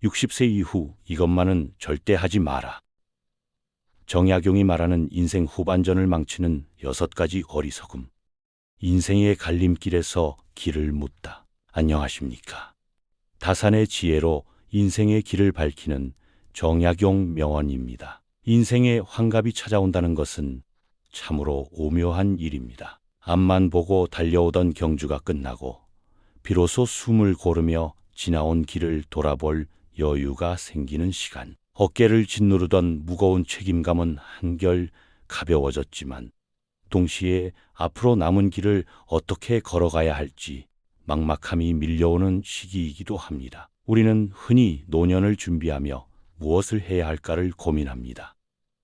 60세 이후 이것만은 절대 하지 마라. 정약용이 말하는 인생 후반전을 망치는 6가지 어리석음. 인생의 갈림길에서 길을 묻다. 안녕하십니까. 다산의 지혜로 인생의 길을 밝히는 정약용 명언입니다. 인생의 환갑이 찾아온다는 것은 참으로 오묘한 일입니다. 앞만 보고 달려오던 경주가 끝나고 비로소 숨을 고르며 지나온 길을 돌아볼 여유가 생기는 시간. 어깨를 짓누르던 무거운 책임감은 한결 가벼워졌지만 동시에 앞으로 남은 길을 어떻게 걸어가야 할지 막막함이 밀려오는 시기이기도 합니다. 우리는 흔히 노년을 준비하며 무엇을 해야 할까를 고민합니다.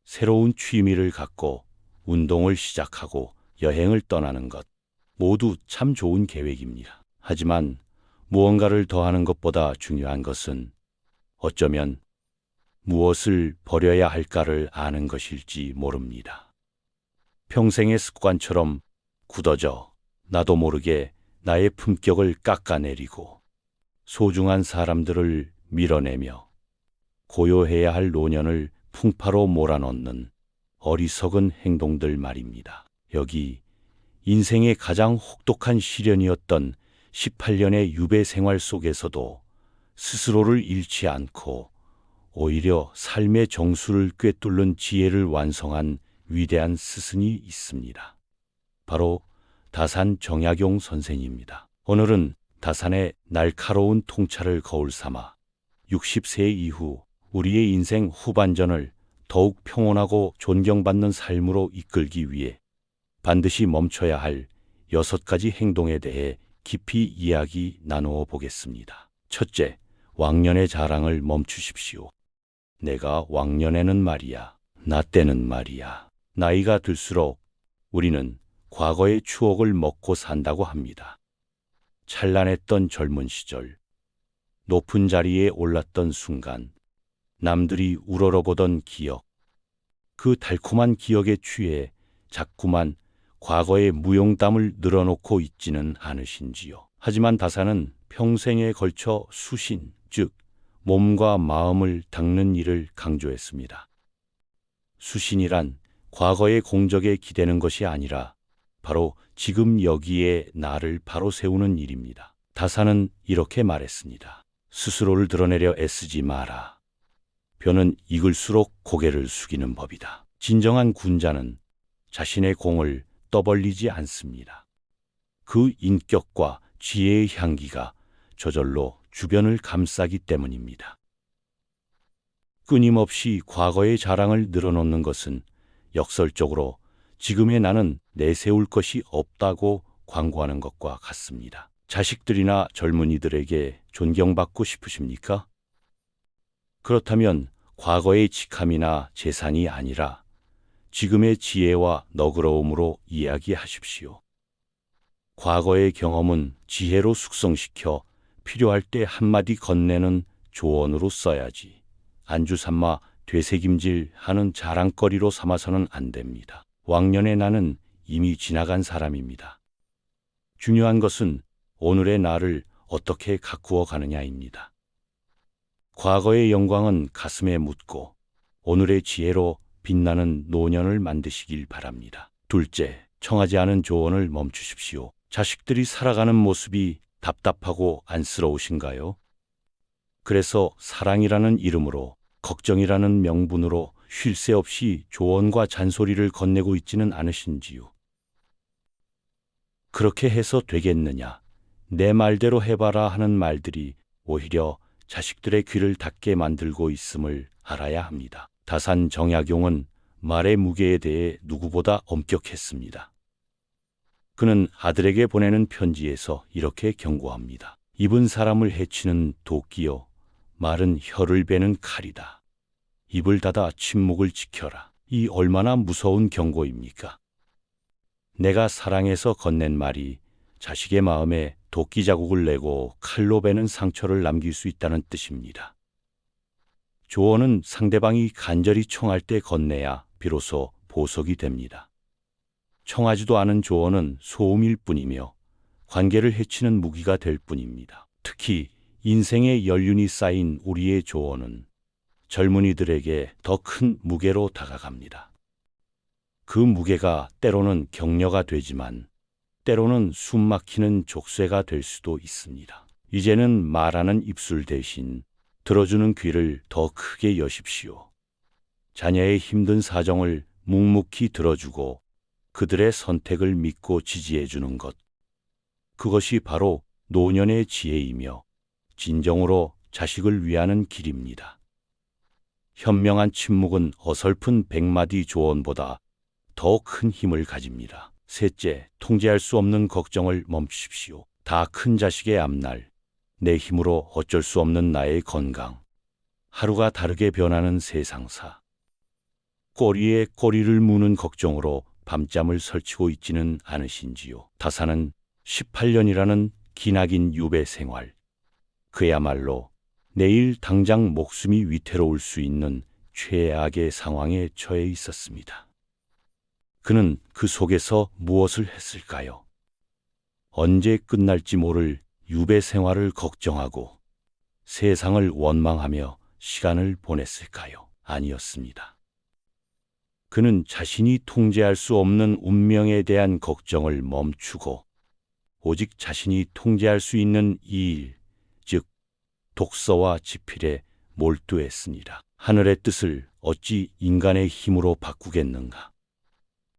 새로운 취미를 갖고 운동을 시작하고 여행을 떠나는 것 모두 참 좋은 계획입니다. 하지만 무언가를 더하는 것보다 중요한 것은 어쩌면 무엇을 버려야 할까를 아는 것일지 모릅니다. 평생의 습관처럼 굳어져 나도 모르게 나의 품격을 깎아내리고 소중한 사람들을 밀어내며 고요해야 할 노년을 풍파로 몰아넣는 어리석은 행동들 말입니다. 여기 인생의 가장 혹독한 시련이었던 18년의 유배 생활 속에서도 스스로를 잃지 않고 오히려 삶의 정수를 꿰뚫는 지혜를 완성한 위대한 스승이 있습니다. 바로 다산 정약용 선생입니다. 오늘은 다산의 날카로운 통찰을 거울 삼아 60세 이후 우리의 인생 후반전을 더욱 평온하고 존경받는 삶으로 이끌기 위해 반드시 멈춰야 할 6가지 행동에 대해 깊이 이야기 나누어 보겠습니다. 첫째, 왕년의 자랑을 멈추십시오. 내가 왕년에는 말이야, 나 때는 말이야. 나이가 들수록 우리는 과거의 추억을 먹고 산다고 합니다. 찬란했던 젊은 시절, 높은 자리에 올랐던 순간, 남들이 우러러보던 기억, 그 달콤한 기억에 취해 자꾸만 과거의 무용담을 늘어놓고 있지는 않으신지요. 하지만 다산은 평생에 걸쳐 수신, 즉 몸과 마음을 닦는 일을 강조했습니다. 수신이란 과거의 공적에 기대는 것이 아니라 바로 지금 여기에 나를 바로 세우는 일입니다. 다산은 이렇게 말했습니다. 스스로를 드러내려 애쓰지 마라. 벼는 익을수록 고개를 숙이는 법이다. 진정한 군자는 자신의 공을 떠벌리지 않습니다. 그 인격과 지혜의 향기가 저절로 주변을 감싸기 때문입니다. 끊임없이 과거의 자랑을 늘어놓는 것은 역설적으로 지금의 나는 내세울 것이 없다고 광고하는 것과 같습니다. 자식들이나 젊은이들에게 존경받고 싶으십니까? 그렇다면 과거의 직함이나 재산이 아니라 지금의 지혜와 너그러움으로 이야기하십시오. 과거의 경험은 지혜로 숙성시켜 필요할 때 한마디 건네는 조언으로 써야지 안주 삼아 되새김질 하는 자랑거리로 삼아서는 안 됩니다. 왕년의 나는 이미 지나간 사람입니다. 중요한 것은 오늘의 나를 어떻게 가꾸어 가느냐입니다. 과거의 영광은 가슴에 묻고 오늘의 지혜로 빛나는 노년을 만드시길 바랍니다. 둘째, 청하지 않은 조언을 멈추십시오. 자식들이 살아가는 모습이 답답하고 안쓰러우신가요? 그래서 사랑이라는 이름으로, 걱정이라는 명분으로 쉴 새 없이 조언과 잔소리를 건네고 있지는 않으신지요? 그렇게 해서 되겠느냐? 내 말대로 해봐라 하는 말들이 오히려 자식들의 귀를 닫게 만들고 있음을 알아야 합니다. 다산 정약용은 말의 무게에 대해 누구보다 엄격했습니다. 그는 아들에게 보내는 편지에서 이렇게 경고합니다. 입은 사람을 해치는 도끼요, 말은 혀를 베는 칼이다. 입을 닫아 침묵을 지켜라. 이 얼마나 무서운 경고입니까? 내가 사랑해서 건넨 말이 자식의 마음에 도끼 자국을 내고 칼로 베는 상처를 남길 수 있다는 뜻입니다. 조언은 상대방이 간절히 청할 때 건네야 비로소 보석이 됩니다. 청하지도 않은 조언은 소음일 뿐이며 관계를 해치는 무기가 될 뿐입니다. 특히 인생의 연륜이 쌓인 우리의 조언은 젊은이들에게 더 큰 무게로 다가갑니다. 그 무게가 때로는 격려가 되지만 때로는 숨막히는 족쇄가 될 수도 있습니다. 이제는 말하는 입술 대신 들어주는 귀를 더 크게 여십시오. 자녀의 힘든 사정을 묵묵히 들어주고 그들의 선택을 믿고 지지해주는 것. 그것이 바로 노년의 지혜이며 진정으로 자식을 위하는 길입니다. 현명한 침묵은 어설픈 100마디 조언보다 더 큰 힘을 가집니다. 셋째, 통제할 수 없는 걱정을 멈추십시오. 다 큰 자식의 앞날, 내 힘으로 어쩔 수 없는 나의 건강, 하루가 다르게 변하는 세상사. 꼬리에 꼬리를 무는 걱정으로 밤잠을 설치고 있지는 않으신지요. 다사는 18년이라는 기나긴 유배 생활. 그야말로 내일 당장 목숨이 위태로울 수 있는 최악의 상황에 처해 있었습니다. 그는 그 속에서 무엇을 했을까요? 언제 끝날지 모를 유배 생활을 걱정하고 세상을 원망하며 시간을 보냈을까요? 아니었습니다. 그는 자신이 통제할 수 없는 운명에 대한 걱정을 멈추고 오직 자신이 통제할 수 있는 이 일, 즉 독서와 지필에 몰두했습니다. 하늘의 뜻을 어찌 인간의 힘으로 바꾸겠는가?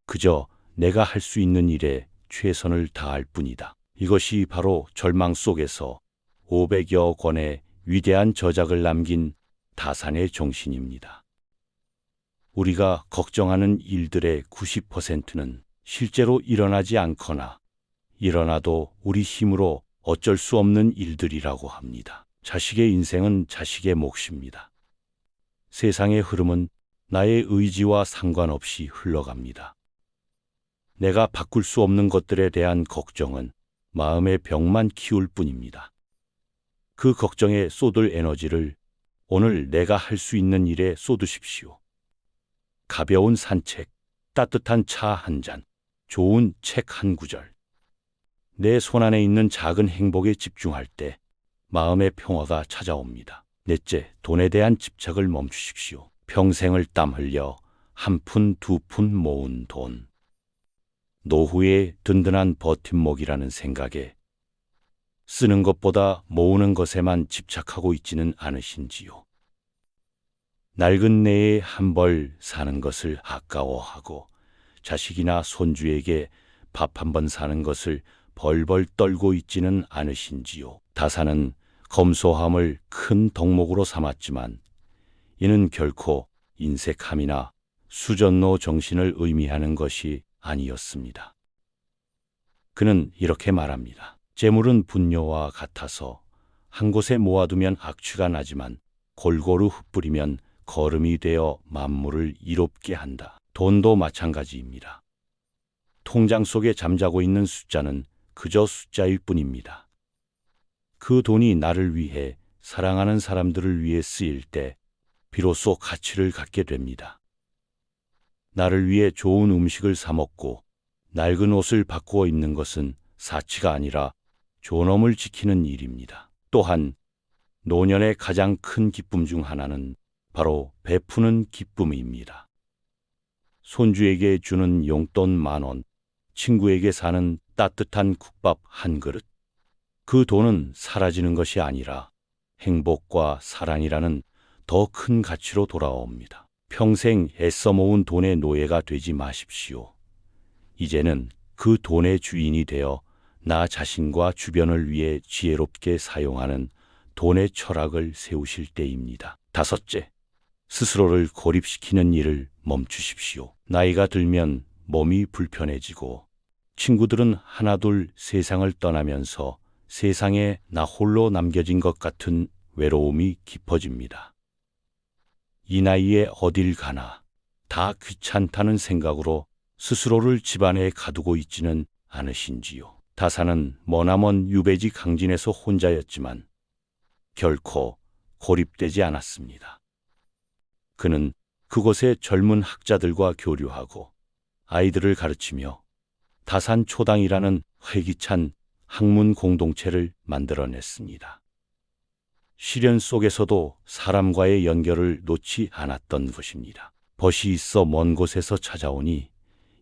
그저 내가 할 수 있는 일에 최선을 다할 뿐이다. 이것이 바로 절망 속에서 500여 권의 위대한 저작을 남긴 다산의 정신입니다. 우리가 걱정하는 일들의 90%는 실제로 일어나지 않거나 일어나도 우리 힘으로 어쩔 수 없는 일들이라고 합니다. 자식의 인생은 자식의 몫입니다. 세상의 흐름은 나의 의지와 상관없이 흘러갑니다. 내가 바꿀 수 없는 것들에 대한 걱정은 마음의 벽만 키울 뿐입니다. 그 걱정에 쏟을 에너지를 오늘 내가 할 수 있는 일에 쏟으십시오. 가벼운 산책, 따뜻한 차 한 잔, 좋은 책 한 구절. 내 손안에 있는 작은 행복에 집중할 때 마음의 평화가 찾아옵니다. 넷째, 돈에 대한 집착을 멈추십시오. 평생을 땀 흘려 한 푼, 두 푼 모은 돈. 노후의 든든한 버팀목이라는 생각에 쓰는 것보다 모으는 것에만 집착하고 있지는 않으신지요. 낡은 내에 한 벌 사는 것을 아까워하고 자식이나 손주에게 밥 한 번 사는 것을 벌벌 떨고 있지는 않으신지요. 다사는 검소함을 큰 덕목으로 삼았지만 이는 결코 인색함이나 수전노 정신을 의미하는 것이 아니었습니다. 그는 이렇게 말합니다. 재물은 분뇨와 같아서 한 곳에 모아두면 악취가 나지만 골고루 흩뿌리면 거름이 되어 만물을 이롭게 한다. 돈도 마찬가지입니다. 통장 속에 잠자고 있는 숫자는 그저 숫자일 뿐입니다. 그 돈이 나를 위해 사랑하는 사람들을 위해 쓰일 때 비로소 가치를 갖게 됩니다. 나를 위해 좋은 음식을 사 먹고 낡은 옷을 바꾸어 입는 것은 사치가 아니라 존엄을 지키는 일입니다. 또한 노년의 가장 큰 기쁨 중 하나는 바로 베푸는 기쁨입니다. 손주에게 주는 용돈 10,000원, 친구에게 사는 따뜻한 국밥 한 그릇. 그 돈은 사라지는 것이 아니라 행복과 사랑이라는 더 큰 가치로 돌아옵니다. 평생 애써 모은 돈의 노예가 되지 마십시오. 이제는 그 돈의 주인이 되어 나 자신과 주변을 위해 지혜롭게 사용하는 돈의 철학을 세우실 때입니다. 다섯째, 스스로를 고립시키는 일을 멈추십시오. 나이가 들면 몸이 불편해지고 친구들은 하나둘 세상을 떠나면서 세상에 나 홀로 남겨진 것 같은 외로움이 깊어집니다. 이 나이에 어딜 가나 다 귀찮다는 생각으로 스스로를 집안에 가두고 있지는 않으신지요. 다사는 머나먼 유배지 강진에서 혼자였지만 결코 고립되지 않았습니다. 그는 그곳의 젊은 학자들과 교류하고 아이들을 가르치며 다산 초당이라는 활기찬 학문 공동체를 만들어냈습니다. 시련 속에서도 사람과의 연결을 놓지 않았던 것입니다. 벗이 있어 먼 곳에서 찾아오니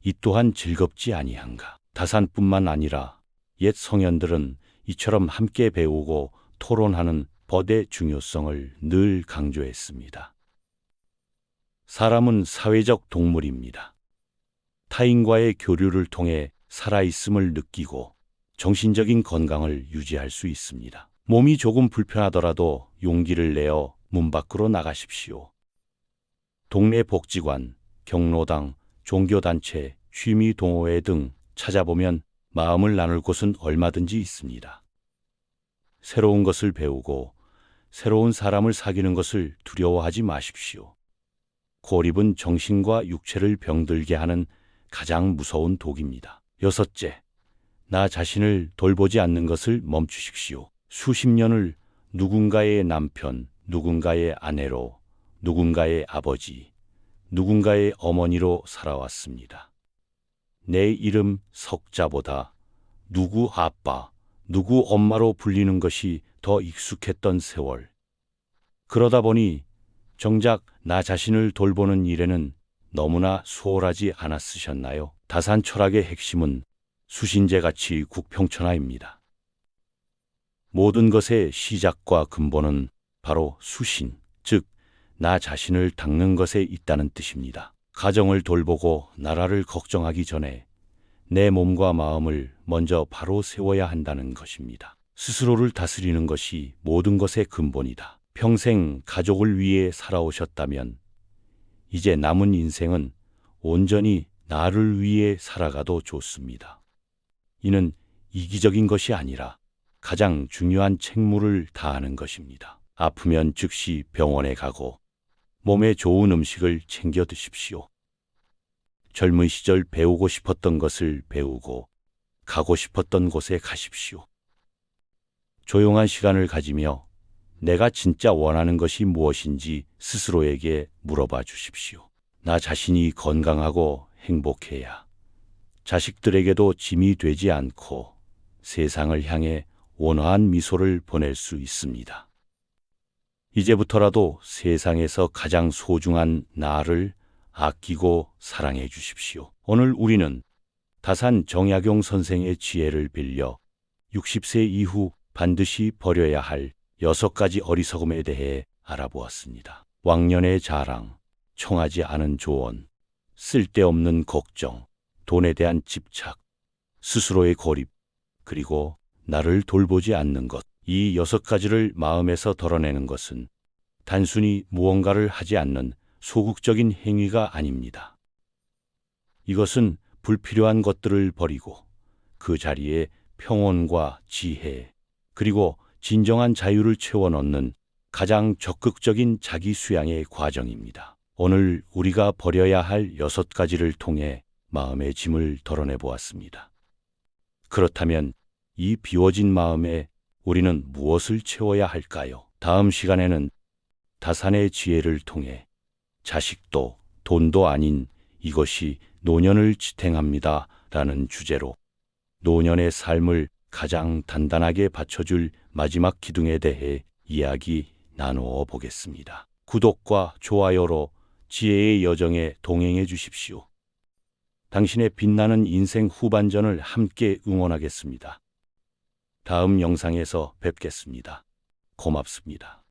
이 또한 즐겁지 아니한가. 다산뿐만 아니라 옛 성현들은 이처럼 함께 배우고 토론하는 벗의 중요성을 늘 강조했습니다. 사람은 사회적 동물입니다. 타인과의 교류를 통해 살아있음을 느끼고 정신적인 건강을 유지할 수 있습니다. 몸이 조금 불편하더라도 용기를 내어 문 밖으로 나가십시오. 동네 복지관, 경로당, 종교단체, 취미 동호회 등 찾아보면 마음을 나눌 곳은 얼마든지 있습니다. 새로운 것을 배우고 새로운 사람을 사귀는 것을 두려워하지 마십시오. 고립은 정신과 육체를 병들게 하는 가장 무서운 독입니다. 여섯째, 나 자신을 돌보지 않는 것을 멈추십시오. 수십 년을 누군가의 남편, 누군가의 아내로, 누군가의 아버지, 누군가의 어머니로 살아왔습니다. 내 이름 석자보다 누구 아빠, 누구 엄마로 불리는 것이 더 익숙했던 세월. 그러다 보니 정작 나 자신을 돌보는 일에는 너무나 수월하지 않았으셨나요? 다산 철학의 핵심은 수신제같이 국평천하입니다. 모든 것의 시작과 근본은 바로 수신, 즉 나 자신을 닦는 것에 있다는 뜻입니다. 가정을 돌보고 나라를 걱정하기 전에 내 몸과 마음을 먼저 바로 세워야 한다는 것입니다. 스스로를 다스리는 것이 모든 것의 근본이다. 평생 가족을 위해 살아오셨다면 이제 남은 인생은 온전히 나를 위해 살아가도 좋습니다. 이는 이기적인 것이 아니라 가장 중요한 책무를 다하는 것입니다. 아프면 즉시 병원에 가고 몸에 좋은 음식을 챙겨 드십시오. 젊은 시절 배우고 싶었던 것을 배우고 가고 싶었던 곳에 가십시오. 조용한 시간을 가지며 내가 진짜 원하는 것이 무엇인지 스스로에게 물어봐 주십시오. 나 자신이 건강하고 행복해야 자식들에게도 짐이 되지 않고 세상을 향해 온화한 미소를 보낼 수 있습니다. 이제부터라도 세상에서 가장 소중한 나를 아끼고 사랑해 주십시오. 오늘 우리는 다산 정약용 선생의 지혜를 빌려 60세 이후 반드시 버려야 할 6가지 어리석음에 대해 알아보았습니다. 왕년의 자랑, 청하지 않은 조언, 쓸데없는 걱정, 돈에 대한 집착, 스스로의 고립, 그리고 나를 돌보지 않는 것. 이 6가지를 마음에서 덜어내는 것은 단순히 무언가를 하지 않는 소극적인 행위가 아닙니다. 이것은 불필요한 것들을 버리고 그 자리에 평온과 지혜, 그리고 진정한 자유를 채워 넣는 가장 적극적인 자기 수양의 과정입니다. 오늘 우리가 버려야 할 6가지를 통해 마음의 짐을 덜어내 보았습니다. 그렇다면 이 비워진 마음에 우리는 무엇을 채워야 할까요? 다음 시간에는 다산의 지혜를 통해 자식도 돈도 아닌 이것이 노년을 지탱합니다 라는 주제로 노년의 삶을 가장 단단하게 받쳐줄 마지막 기둥에 대해 이야기 나누어 보겠습니다. 구독과 좋아요로 지혜의 여정에 동행해 주십시오. 당신의 빛나는 인생 후반전을 함께 응원하겠습니다. 다음 영상에서 뵙겠습니다. 고맙습니다.